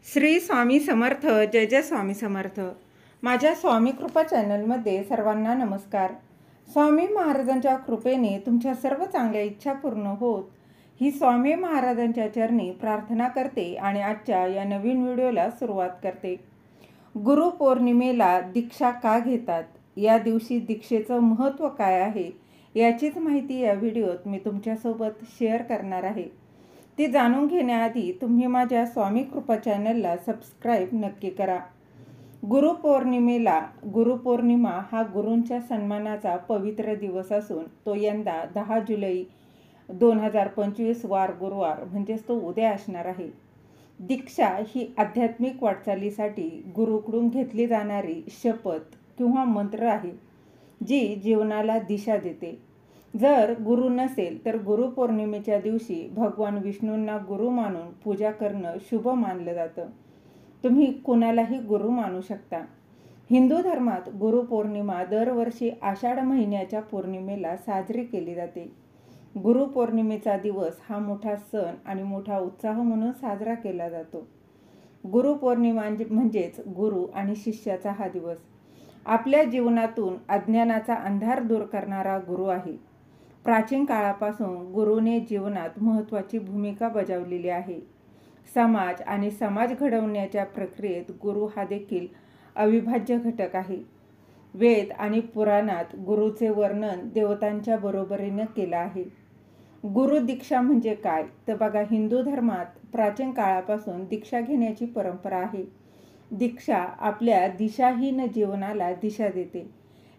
श्री स्वामी समर्थ. जय जय स्वामी समर्थ. माझ्या स्वामी कृपा चॅनलमध्ये सर्वांना नमस्कार. स्वामी महाराजांच्या कृपेने तुमच्या सर्व चांगल्या इच्छा पूर्ण होत ही स्वामी महाराजांच्या चरणी प्रार्थना करते आणि आजच्या या नवीन व्हिडिओला सुरुवात करते. गुरुपौर्णिमेला दीक्षा का घेतात, या दिवशी दीक्षेचं महत्त्व काय आहे याचीच माहिती या व्हिडिओत मी तुमच्यासोबत शेअर करणार आहे. ती जाणून घेण्याआधी तुम्ही माझ्या स्वामी कृपा चॅनलला सबस्क्राईब नक्की करा. गुरुपौर्णिमा हा गुरूंच्या सन्मानाचा पवित्र दिवस असून तो यंदा 10 जुलै 2025 वार गुरुवार म्हणजेच तो उद्या असणार आहे. दीक्षा ही आध्यात्मिक वाटचालीसाठी गुरुकडून घेतली जाणारी शपथ किंवा मंत्र आहे, जी जीवनाला दिशा देते. जर गुरु नसेल तर गुरुपौर्णिमेच्या दिवशी भगवान विष्णूंना गुरु मानून पूजा करणं शुभ मानलं जातं. तुम्ही कोणालाही गुरु मानू शकता. हिंदू धर्मात गुरुपौर्णिमा दरवर्षी आषाढ महिन्याच्या पौर्णिमेला साजरी केली जाते. गुरुपौर्णिमेचा दिवस हा मोठा सण आणि मोठा उत्साह म्हणून साजरा केला जातो. गुरुपौर्णिमा म्हणजेच गुरु आणि शिष्याचा हा दिवस. आपल्या जीवनातून अज्ञानाचा अंधार दूर करणारा गुरु आहे. प्राचीन काळापासून गुरुने जीवनात महत्त्वाची भूमिका बजावलेली आहे. समाज आणि समाज घडवण्याच्या प्रक्रियेत गुरु हा देखील अविभाज्य घटक आहे. वेद आणि पुराणात गुरुचे वर्णन देवतांच्या बरोबरीने केलं आहे. गुरु दीक्षा म्हणजे काय तर बघा, हिंदू धर्मात प्राचीन काळापासून दीक्षा घेण्याची परंपरा आहे. दीक्षा आपल्या दिशाहीन जीवनाला दिशा देते.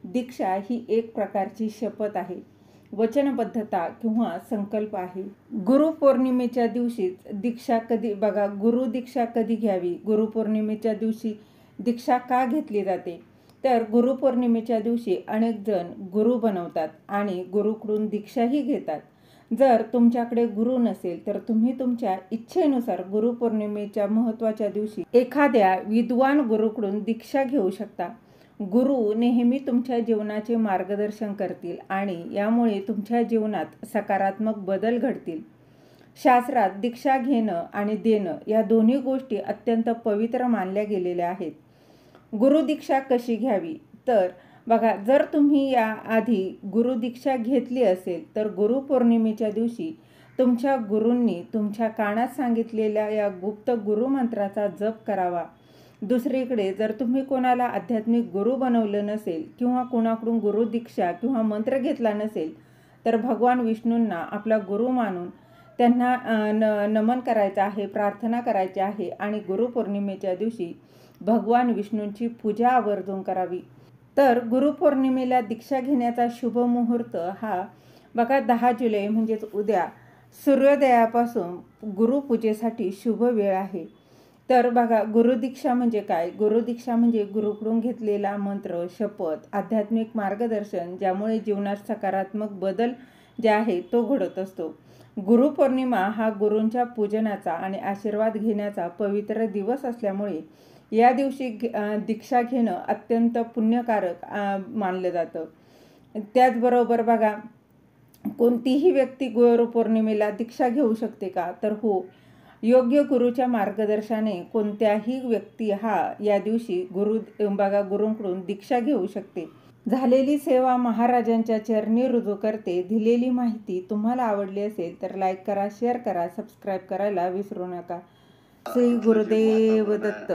दीक्षा ही एक प्रकारची शपथ आहे, वचनबद्धता किंवा संकल्प आहे. गुरुपौर्णिमेच्या दिवशीच दीक्षा गुरु दीक्षा कधी घ्यावी, गुरुपौर्णिमेच्या दिवशी दीक्षा का घेतली जाते तर गुरुपौर्णिमेच्या दिवशी अनेक जण गुरु बनवतात आणि गुरुकडून दीक्षाही घेतात. जर तुमच्याकडे गुरु नसेल तर तुम्ही तुमच्या इच्छेनुसार गुरुपौर्णिमेच्या महत्त्वाच्या दिवशी एखाद्या विद्वान गुरुकडून दीक्षा घेऊ शकता. गुरु नेहमी तुमच्या जीवनाचे मार्गदर्शन करतील आणि यामुळे तुमच्या जीवनात सकारात्मक बदल घडतील. शास्त्रात दीक्षा घेणं आणि देणं या दोन्ही गोष्टी अत्यंत पवित्र मानल्या गेलेल्या आहेत. गुरुदीक्षा कशी घ्यावी तर बघा, जर तुम्ही या आधी गुरुदीक्षा घेतली असेल तर गुरुपौर्णिमेच्या दिवशी तुमच्या गुरूंनी तुमच्या कानात सांगितलेल्या या गुप्त गुरुमंत्राचा जप करावा. दुसरीकडे जर तुम्ही कोणाला आध्यात्मिक गुरु बनवलं नसेल किंवा कोणाकडून गुरुदीक्षा किंवा मंत्र घेतला नसेल तर भगवान विष्णूंना आपला गुरु मानून त्यांना नमन करायचं आहे, प्रार्थना करायची आहे आणि गुरुपौर्णिमेच्या दिवशी भगवान विष्णूंची पूजा आवर्जून करावी. तर गुरुपौर्णिमेला दीक्षा घेण्याचा शुभ मुहूर्त हा बघा 10 जुलै म्हणजेच उद्या सूर्योदयापासून गुरुपूजेसाठी शुभ वेळ आहे. तर बघा, गुरुदीक्षा म्हणजे काय? गुरुदीक्षा म्हणजे गुरुकडून घेतलेला मंत्र, शपथ, आध्यात्मिक मार्गदर्शन ज्यामुळे जीवनात सकारात्मक बदल जे आहे तो घडत असतो. गुरुपौर्णिमा हा गुरूंच्या पूजनाचा आणि आशीर्वाद घेण्याचा पवित्र दिवस असल्यामुळे या दिवशी दीक्षा घेणं अत्यंत पुण्यकारक मानलं जातं. त्याचबरोबर बघा, कोणतीही व्यक्ती गुरुपौर्णिमेला दीक्षा घेऊ शकते का तर हो, योग्य गुरुच्या मार्गदर्शनाने कोणत्याही व्यक्ती हा या दिवशी गुरूंकडून दीक्षा घेऊ शकते. झालेली सेवा महाराजांच्या चरणी रुजू करते. दिलेली माहिती तुम्हाला आवडली असेल तर लाईक करा, शेअर करा, सबस्क्राईब करायला विसरू नका. श्री गुरुदेव दत्त.